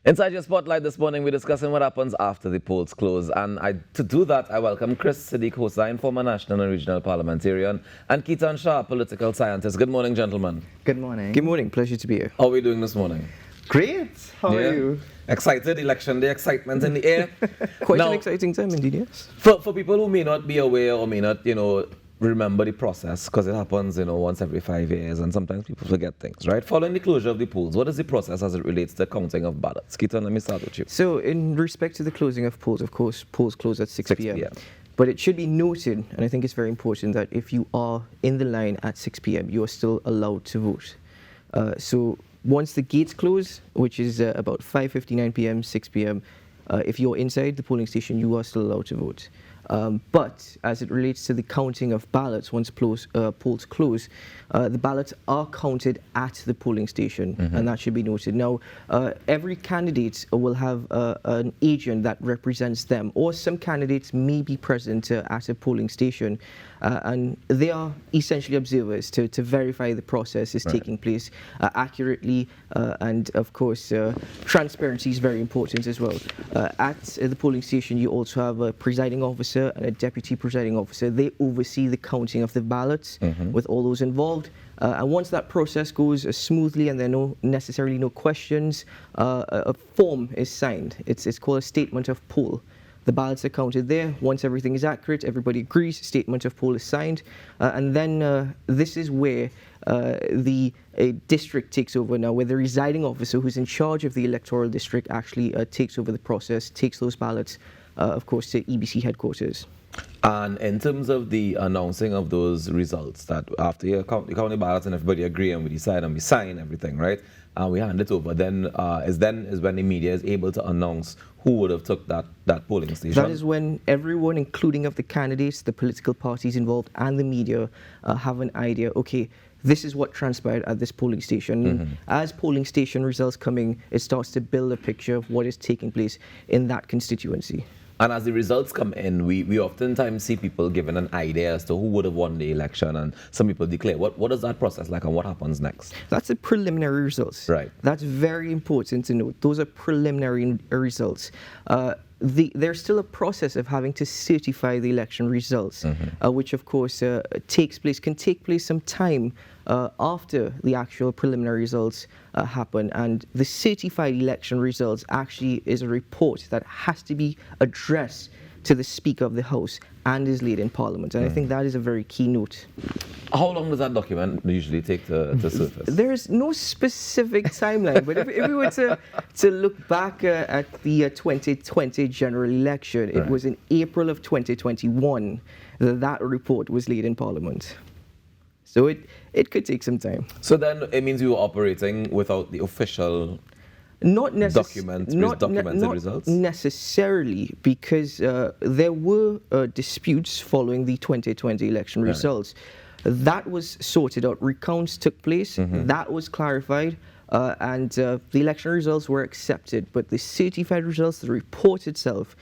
Inside your spotlight this morning, we're discussing what happens after the polls close. And to do that, I welcome Kriss Sidique Hosein, former National and Regional Parliamentarian, and Ketan Shah, political scientist. Good morning, gentlemen. Good morning. Good morning. Pleasure to be here. How are we doing this morning? Great. How are you? Excited, election day, excitement in the air. Quite Now, an exciting time indeed, yes. For people who may not be aware or may not, remember the process, because it happens, once every 5 years, and sometimes people forget things, right? Following the closure of the polls, what is the process as it relates to counting of ballots? Ketan, let me start with you. So, in respect to the closing of polls, of course, polls close at 6 p.m. p.m. But it should be noted, and I think it's very important, that if you are in the line at 6 p.m., you are still allowed to vote. So, once the gates close, which is about 5:59 p.m., 6 p.m., if you're inside the polling station, you are still allowed to vote. But as it relates to the counting of ballots, once polls close, the ballots are counted at the polling station, and that should be noted. Now, every candidate will have an agent that represents them, or some candidates may be present at a polling station, and they are essentially observers to verify the process is taking place accurately, and of course, transparency is very important as well. At the polling station, you also have a presiding officer and a deputy presiding officer. They oversee the counting of the ballots with all those involved. And once that process goes smoothly and there are necessarily no questions, a form is signed. It's called a statement of poll. The ballots are counted there. Once everything is accurate, everybody agrees, statement of poll is signed. And then this is where the district takes over now, where the residing officer who's in charge of the electoral district actually takes over the process, takes those ballots, of course, to EBC headquarters. And in terms of the announcing of those results, that after you count the ballots and everybody agree and we decide and we sign everything, right? And we hand it over, then is when the media is able to announce who would have took that polling station. That is when everyone, including of the candidates, the political parties involved, and the media have an idea, okay, this is what transpired at this polling station. As polling station results come in, it starts to build a picture of what is taking place in that constituency. And as the results come in, we oftentimes see people giving an idea as to who would have won the election, and some people declare. What is that process like, and what happens next? That's the preliminary results. Right. That's very important to note. Those are preliminary results. There's still a process of having to certify the election results, which of course can take place some time after the actual preliminary results happen. And the certified election results actually is a report that has to be addressed to the Speaker of the House and is laid in Parliament. And I think that is a very key note. How long does that document usually take to surface? There is no specific timeline, but if we were to look back at the 2020 general election, it was in April of 2021 that report was laid in Parliament. So it could take some time. So then it means you were operating without the official documented results? Not necessarily, because there were disputes following the 2020 election results. That was sorted out. Recounts took place. That was clarified. And the election results were accepted. But the certified results, the report itself,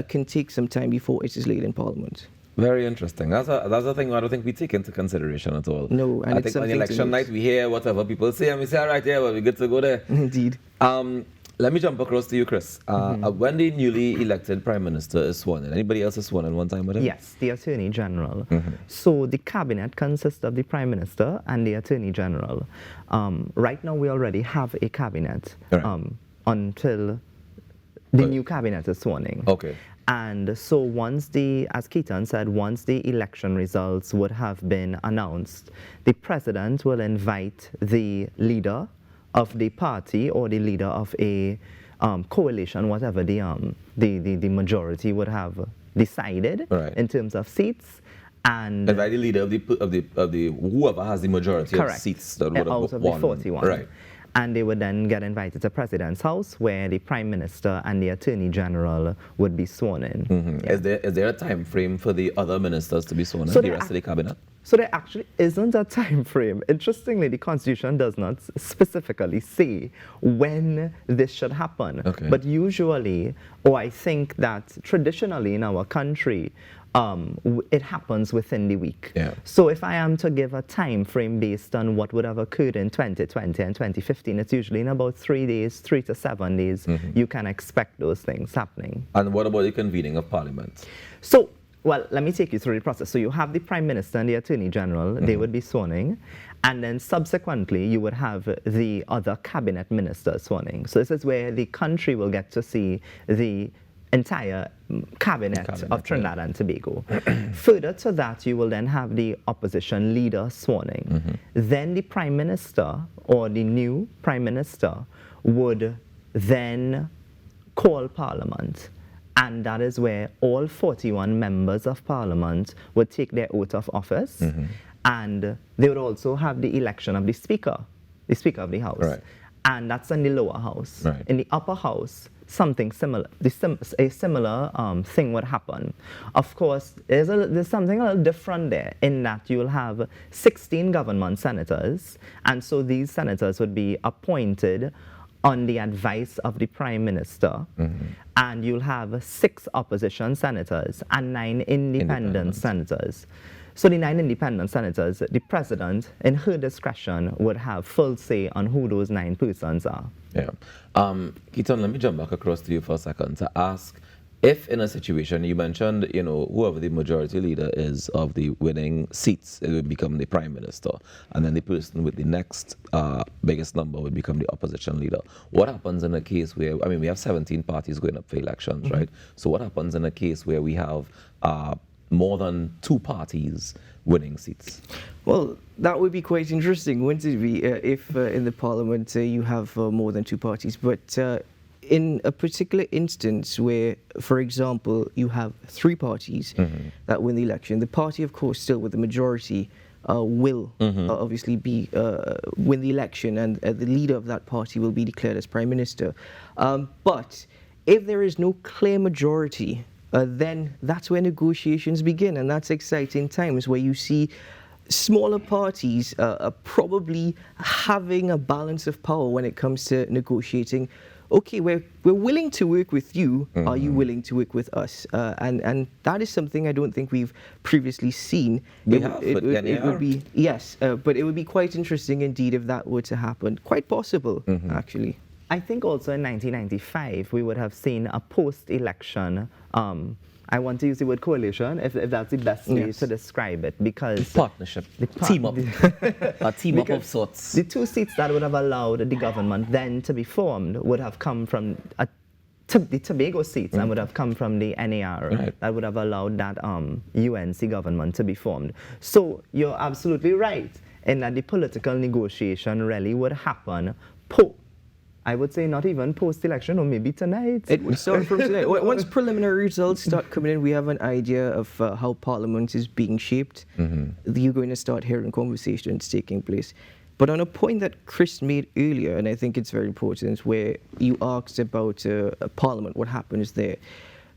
can take some time before it is laid in Parliament. Very interesting. That's a thing I don't think we take into consideration at all. No, and I think on election night we hear whatever people say and we say, all right, yeah, well, we're good to go there. Indeed. Let me jump across to you, Kriss. When the newly elected Prime Minister is sworn in, anybody else is sworn in one time with him? Yes, the Attorney General. So the cabinet consists of the Prime Minister and the Attorney General. Right now we already have a cabinet until the new cabinet is sworn in. Okay. And so once as Ketan said, once the election results would have been announced, the President will invite the leader of the party or the leader of a coalition, whatever the majority would have decided in terms of seats, and invite the leader of the whoever has the majority of seats that would have out of won. the 41. Right. And they would then get invited to President's House, where the Prime Minister and the Attorney General would be sworn in. Is there a time frame for the other ministers to be sworn in, the rest of the cabinet? So there actually isn't a time frame. Interestingly, the Constitution does not specifically say when this should happen. But usually, or I think that traditionally in our country, it happens within the week. Yeah. So if I am to give a time frame based on what would have occurred in 2020 and 2015, it's usually in about 3 days, 3 to 7 days, you can expect those things happening. And what about the convening of Parliament? So, well, let me take you through the process. So you have the Prime Minister and the Attorney General, they would be sworn in, and then subsequently you would have the other cabinet ministers sworn in. So this is where the country will get to see the entire cabinet of Trinidad and Tobago. Further to that, you will then have the opposition leader sworn in. Then the Prime Minister or the new Prime Minister would then call Parliament. And that is where all 41 members of Parliament would take their oath of office. And they would also have the election of the Speaker of the House. Right. And that's in the lower house. Right. In the upper house, something similar, a similar thing would happen. Of course, there's something a little different there in that you'll have 16 government senators. And so these senators would be appointed on the advice of the Prime Minister, and you'll have 6 opposition senators and 9 independent senators. So the 9 independent senators, the President, in her discretion, would have full say on who those 9 persons are. Yeah. Ketan, let me jump back across to you for a second to ask, if in a situation, you mentioned, whoever the majority leader is of the winning seats, it would become the Prime Minister, and then the person with the next biggest number would become the opposition leader. What happens in a case where, we have 17 parties going up for elections, right? So what happens in a case where we have more than 2 parties winning seats? Well, that would be quite interesting, wouldn't it be, if in the Parliament you have more than 2 parties. But in a particular instance where, for example, you have 3 parties that win the election, the party, of course, still with the majority will obviously be win the election, and the leader of that party will be declared as Prime Minister. But if there is no clear majority, then that's where negotiations begin, and that's exciting times where you see smaller parties probably having a balance of power when it comes to negotiating. Okay, we're willing to work with you. Are you willing to work with us? And that is something I don't think we've previously seen. It would be, yes, but it would be quite interesting indeed if that were to happen. Quite possible, actually. I think also in 1995 we would have seen a post-election. I want to use the word coalition, if that's the best way to describe it, because partnership, team up, a team up of sorts. The 2 seats that would have allowed the government then to be formed would have come from the Tobago seats and would have come from the NAR. Right. That would have allowed that UNC government to be formed. So you're absolutely right in that the political negotiation really would happen I would say not even post-election, or maybe tonight. It would start from today. Once preliminary results start coming in, we have an idea of how Parliament is being shaped. You're going to start hearing conversations taking place. But on a point that Kriss made earlier, and I think it's very important, where you asked about Parliament, what happens there.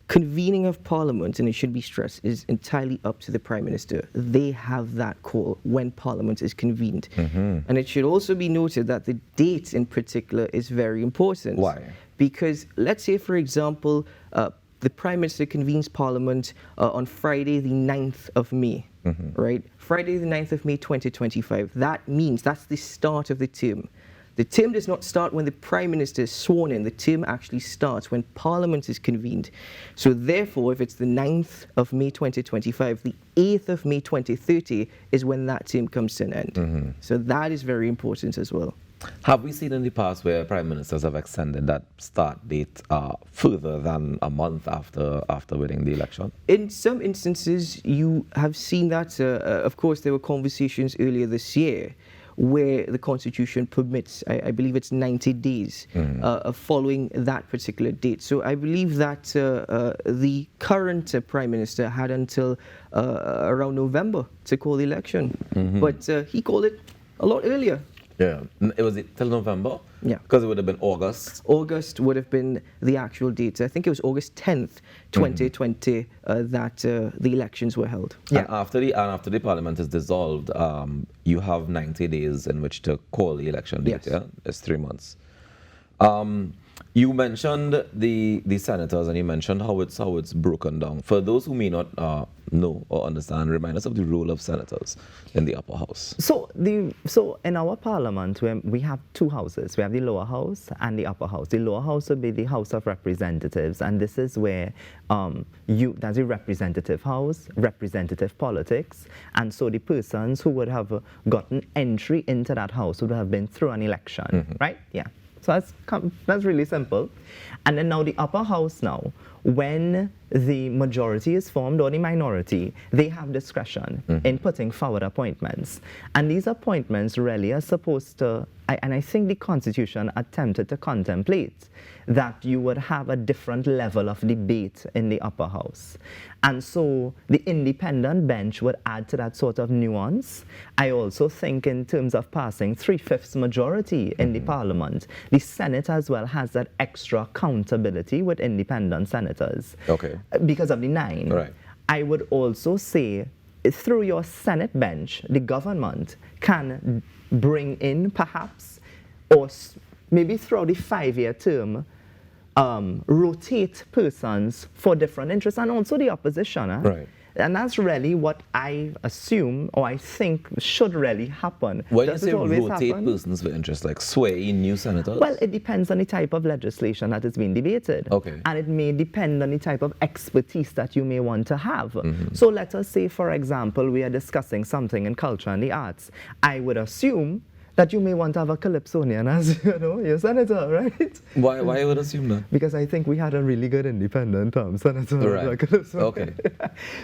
Convening of Parliament, and it should be stressed, is entirely up to the Prime Minister. They have that call when Parliament is convened. And it should also be noted that the date in particular is very important. Why? Because let's say, for example, the Prime Minister convenes Parliament on Friday the 9th of May, right? Friday the 9th of May 2025. That means that's the start of the term. The term does not start when the Prime Minister is sworn in. The term actually starts when Parliament is convened. So therefore, if it's the 9th of May 2025, the 8th of May 2030 is when that term comes to an end. So that is very important as well. Have we seen in the past where Prime Ministers have extended that start date further than a month after winning the election? In some instances, you have seen that. Of course, there were conversations earlier this year where the Constitution permits, I believe it's 90 days following that particular date. So I believe that the current Prime Minister had until around November to call the election. But he called it a lot earlier. Yeah. It was till November? Yeah. Because it would have been August. August would have been the actual date. I think it was August 10th, 2020, that the elections were held. Yeah. And after the Parliament is dissolved, you have 90 days in which to call the election date. Yes. Yeah, it's 3 months. You mentioned the senators, and you mentioned how it's broken down. For those who may not know or understand, remind us of the role of senators in the upper house. So in our parliament, we have two houses. We have the lower house and the upper house. The lower house would be the House of Representatives, and this is where that's a representative house, representative politics, and so the persons who would have gotten entry into that house would have been through an election, right? Yeah. So that's really simple. And then now the upper house now, when the majority is formed or the minority, they have discretion in putting forward appointments. And these appointments really are supposed to, and I think the Constitution attempted to contemplate that you would have a different level of debate in the upper house. And so the independent bench would add to that sort of nuance. I also think in terms of passing 3/5 majority in the parliament, the Senate as well has that extra accountability with independent senators. Okay. Because of the 9. Right. I would also say through your Senate bench, the government can bring in perhaps, or maybe throughout the 5-year term, rotate persons for different interests, and also the opposition. Right. And that's really what I assume, or I think should really happen. When Does you it say always rotate happen? persons with interest, like sway new senators? Well, it depends on the type of legislation that is being debated. Okay. And it may depend on the type of expertise that you may want to have. So let us say, for example, we are discussing something in culture and the arts. I would assume that you may want to have a Calypsonian as, your senator, right? Why would assume that? Because I think we had a really good independent senator. Right. Calypsonian. Okay.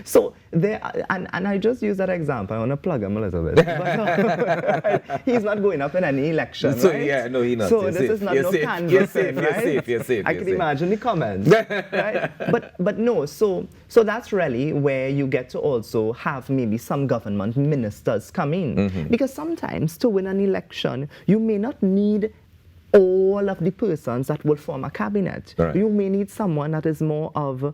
So there, and I just use that example. I want to plug him a little bit. But, he's not going up in any election, So, right? yeah, no, he's not. So You're this safe. is not You're no safe. canvassing, You're safe. right? You're safe. You're safe. I You're can safe. imagine the comments, right? But no, so that's really where you get to also have maybe some government ministers come in. Because sometimes to win an election, you may not need all of the persons that will form a cabinet. Right. You may need someone that is more of,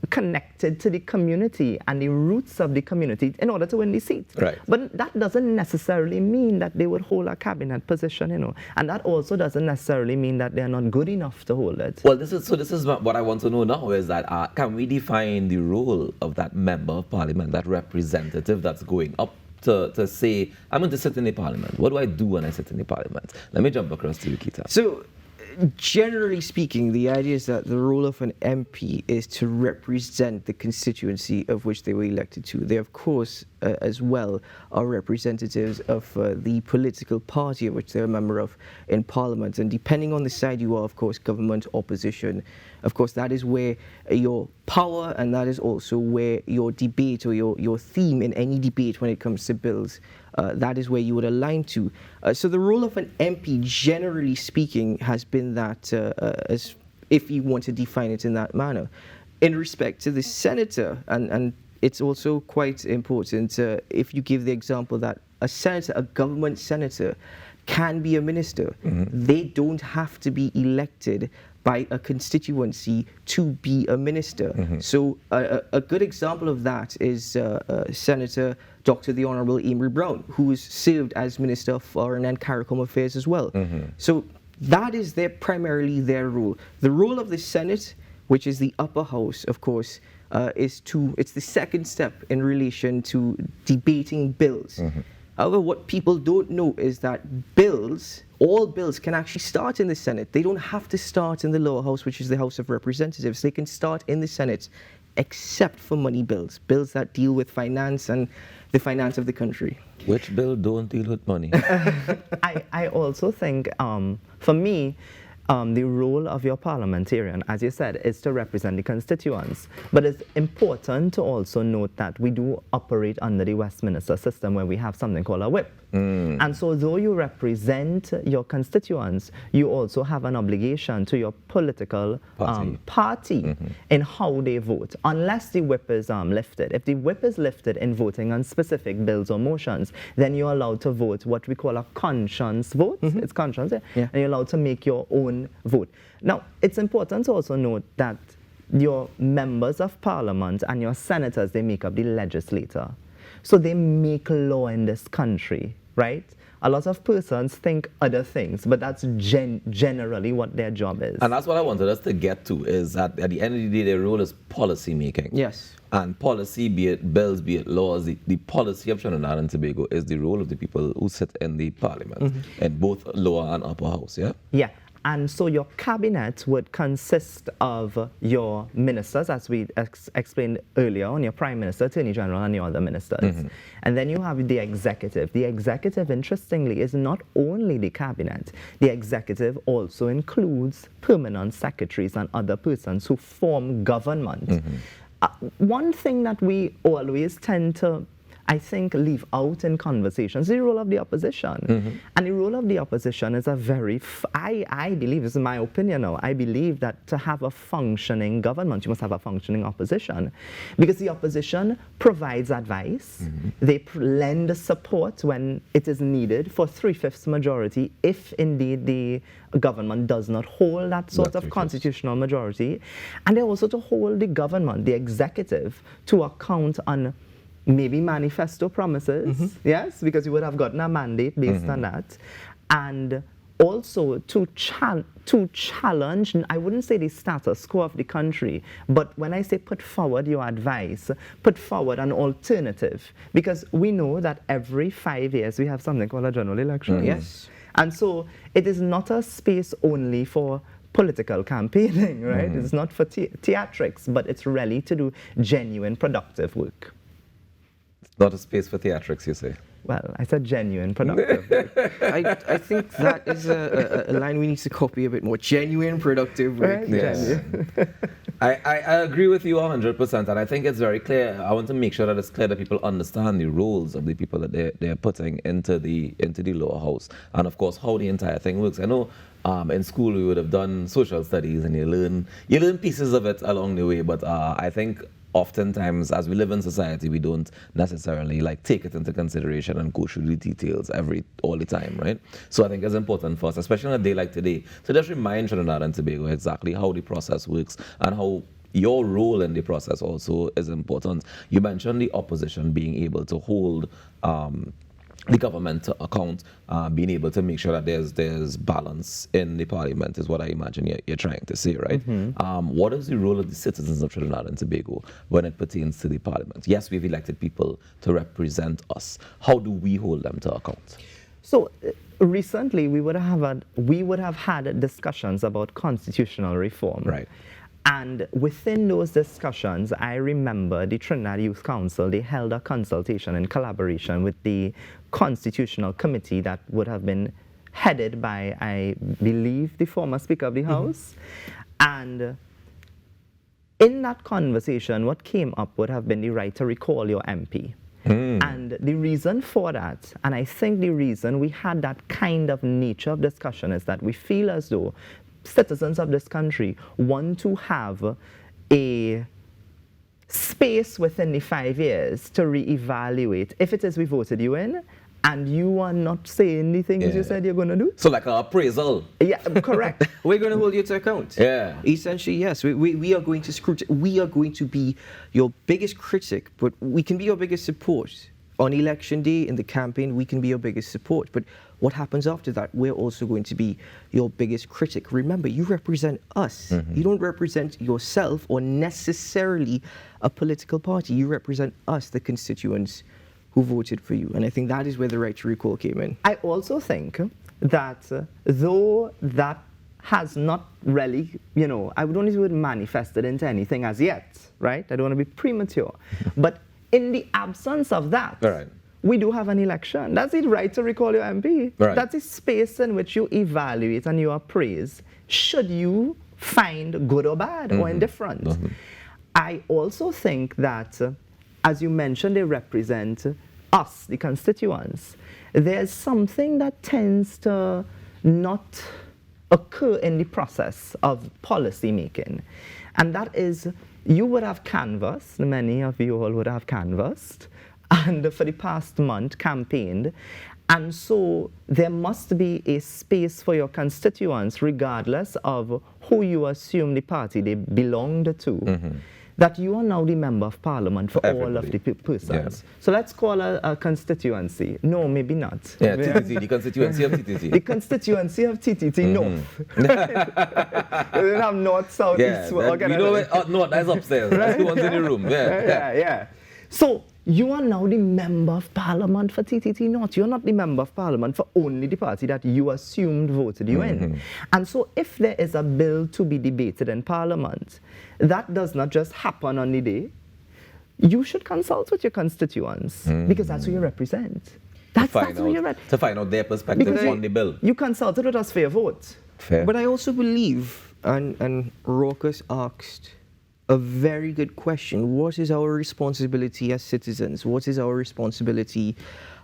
connected to the community and the roots of the community in order to win the seat. Right. But that doesn't necessarily mean that they would hold a cabinet position, And that also doesn't necessarily mean that they're not good enough to hold it. Well, this is what I want to know now is that can we define the role of that member of parliament, that representative that's going up to say, I'm going to sit in the parliament. What do I do when I sit in the parliament? Let me jump across to you, Ketan. So, generally speaking, the idea is that the role of an MP is to represent the constituency of which they were elected to. They, of course, as well, are representatives of the political party of which they're a member of in Parliament. And depending on the side you are, of course, government, opposition, of course, that is where your power and that is also where your debate or your theme in any debate when it comes to bills, that is where you would align to. So the role of an MP, generally speaking, has been that, as if you want to define it in that manner. In respect to the senator, and it's also quite important if you give the example that a senator, a government senator, can be a minister. They don't have to be elected by a constituency to be a minister. So a good example of that is Senator Dr. the Honorable Amory Brown, who is served as Minister of Foreign and CARICOM Affairs as well. So that is primarily their role. The role of the Senate, which is the upper house, of course, it's the second step in relation to debating bills. However, what people don't know is that all bills can actually start in the Senate. They don't have to start in the lower house, which is the House of Representatives. They can start in the Senate, except for money bills that deal with finance and the finance of the country. Which bill don't deal with money? I also think, for me, the role of your parliamentarian, as you said, is to represent the constituents. But it's important to also note that we do operate under the Westminster system where we have something called a whip. And so though you represent your constituents, you also have an obligation to your political party in how they vote, unless the whip is lifted. If the whip is lifted in voting on specific bills or motions, then you're allowed to vote what we call a conscience vote. It's conscience, yeah. And you're allowed to make your own vote. Now, it's important to also note that your members of parliament and your senators, they make up the legislature. So they make law in this country, right? a lot of persons think other things, but that's generally what their job is. And that's what I wanted us to get to, is that at the end of the day, their role is policy making. Yes. And policy, be it bills, be it laws, the policy of Trinidad and Tobago is the role of the people who sit in the parliament, in both lower and upper house, yeah? Yeah. And so your cabinet would consist of your ministers, as we explained earlier on, your prime minister, attorney general, and your other ministers. And then you have the executive. The executive, interestingly, is not only the cabinet. The executive also includes permanent secretaries and other persons who form government. One thing that we always tend to, I think, leave out in conversations, the role of the opposition. And the role of the opposition is a very, I believe, this is my opinion now, I believe that to have a functioning government, you must have a functioning opposition. Because the opposition provides advice, they lend support when it is needed for 3/5 majority, if indeed the government does not hold that sort of constitutional majority. And they also to hold the government, the executive, to account on maybe manifesto promises, yes, because you would have gotten a mandate based on that, and also to challenge, I wouldn't say the status quo of the country, but when I say put forward your advice, put forward an alternative, because we know that every 5 years we have something called a general election. Yes. And so it is not a space only for political campaigning, right? It's not for theatrics, but it's really to do genuine, productive work. Not a space for theatrics, you say? Well, I said genuine, productive work. I think that is a line we need to copy a bit more. Genuine, productive work. Right? Yes. I agree with you 100%, and I think it's very clear. I want to make sure that it's clear that people understand the roles of the people that they're putting into the lower house, and of course how the entire thing works. I know in school we would have done social studies, and you learn pieces of it along the way, but I think oftentimes, as we live in society, we don't necessarily take it into consideration and go through the details all the time, right? So I think it's important for us, especially on a day like today, to just remind Trinidad and Tobago exactly how the process works and how your role in the process also is important. You mentioned the opposition being able to hold the government to account, being able to make sure that there's balance in the parliament is what I imagine you're trying to say, right? What is the role of the citizens of Trinidad and Tobago when it pertains to the parliament? Yes, we've elected people to represent us. How do we hold them to account? So recently we would have had discussions about constitutional reform. Right. And within those discussions, I remember the Trinidad Youth Council, they held a consultation in collaboration with the Constitutional Committee that would have been headed by, I believe, the former Speaker of the House. And in that conversation, what came up would have been the right to recall your MP. And the reason for that, and I think the reason we had that kind of nature of discussion, is that we feel as though citizens of this country want to have a space within the 5 years to reevaluate if it is we voted you in and you are not saying the things you said you're going to do. So like an appraisal. Yeah, correct. We're going to hold you to account. Yeah. Essentially, yes. We are going to we are going to be your biggest critic, but we can be your biggest support. On election day, in the campaign, we can be your biggest support. But what happens after that, we're also going to be your biggest critic. Remember, you represent us. You don't represent yourself or necessarily a political party. You represent us, the constituents who voted for you. And I think that is where the right to recall came in. I also think that though that has not really, I would only use manifested into anything as yet, right? I don't want to be premature. But in the absence of that, we do have an election. That's the right to recall your MP. Right. That's a space in which you evaluate and you appraise, should you find good or bad or indifferent. I also think that, as you mentioned, they represent us, the constituents. There's something that tends to not occur in the process of policy making, and that is, you would have canvassed, many of you all would have canvassed, and for the past month campaigned, and so there must be a space for your constituents, regardless of who you assume the party they belonged to. that you are now the member of parliament for all of Everybody. the persons. Yes. So let's call a constituency. No, maybe not. Yeah, TTT, the constituency of TTT. The constituency of TTT North. They don't have north, south, Yeah, east. that, you know what? No, that's upstairs. That's the ones in the room. Yeah. So you are now the member of parliament for TTT North. You're not the member of parliament for only the party that you assumed voted you in. And so if there is a bill to be debated in parliament, that does not just happen on the day. You should consult with your constituents because that's who you represent. That's who you represent. To find out their perspective on the bill. You consulted with us for your vote. Fair. But I also believe, and Raucus asked a very good question, what is our responsibility as citizens? What is our responsibility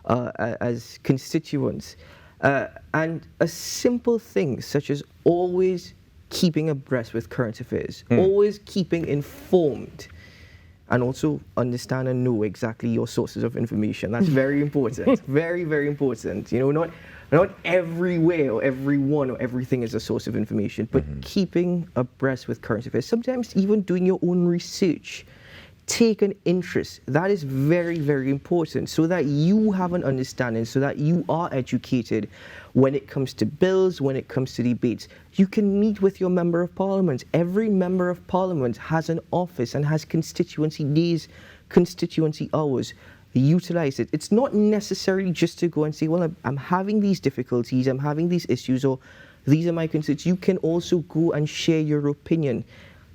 as constituents? And a simple thing such as always keeping abreast with current affairs, always keeping informed, and also understand and know exactly your sources of information. That's very important. Very, very important. You know, not everywhere or everyone or everything is a source of information, but keeping abreast with current affairs. Sometimes even doing your own research. Take an interest. That is very, very important so that you have an understanding, so that you are educated when it comes to bills, when it comes to debates. You can meet with your member of parliament. Every member of parliament has an office and has constituency days, constituency hours. Utilize it. It's not necessarily just to go and say, well, I'm having these difficulties, I'm having these issues, or these are my concerns. You can also go and share your opinion.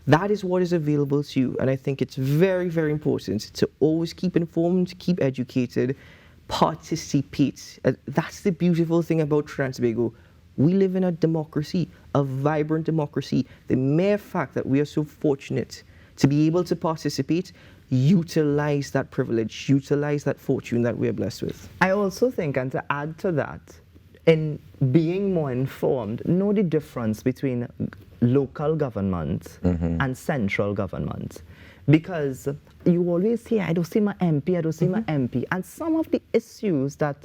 That is what is available to you. And I think it's very, very important to always keep informed, keep educated, participate. That's the beautiful thing about Trinidad and Tobago. We live in a democracy, a vibrant democracy. The mere fact that we are so fortunate to be able to participate, utilize that privilege, utilize that fortune that we are blessed with. I also think, and to add to that, in being more informed, know the difference between local government and central government. Because you always say, I don't see my MP, I don't see my MP. And some of the issues that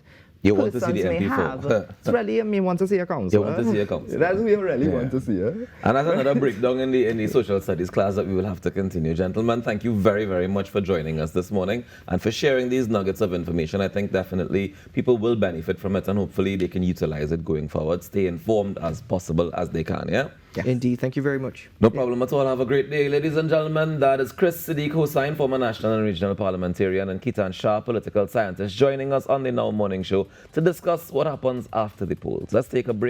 You want to see persons the may MP have, for. it's really, I want to see a councillor. You want to see a councillor. That's what you really Yeah. want to see. And that's another breakdown in the social studies class that we will have to continue. Gentlemen, thank you very, very much for joining us this morning and for sharing these nuggets of information. I think definitely people will benefit from it and hopefully they can utilize it going forward. Stay informed as possible as they can, yeah? Yes. Indeed. Thank you very much. No problem at all. Have a great day, ladies and gentlemen. That is Kriss Sidique Hosein, former National and Regional Parliamentarian, and Ketan Shah, political scientist, joining us on the Now Morning Show to discuss what happens after the polls. Let's take a break.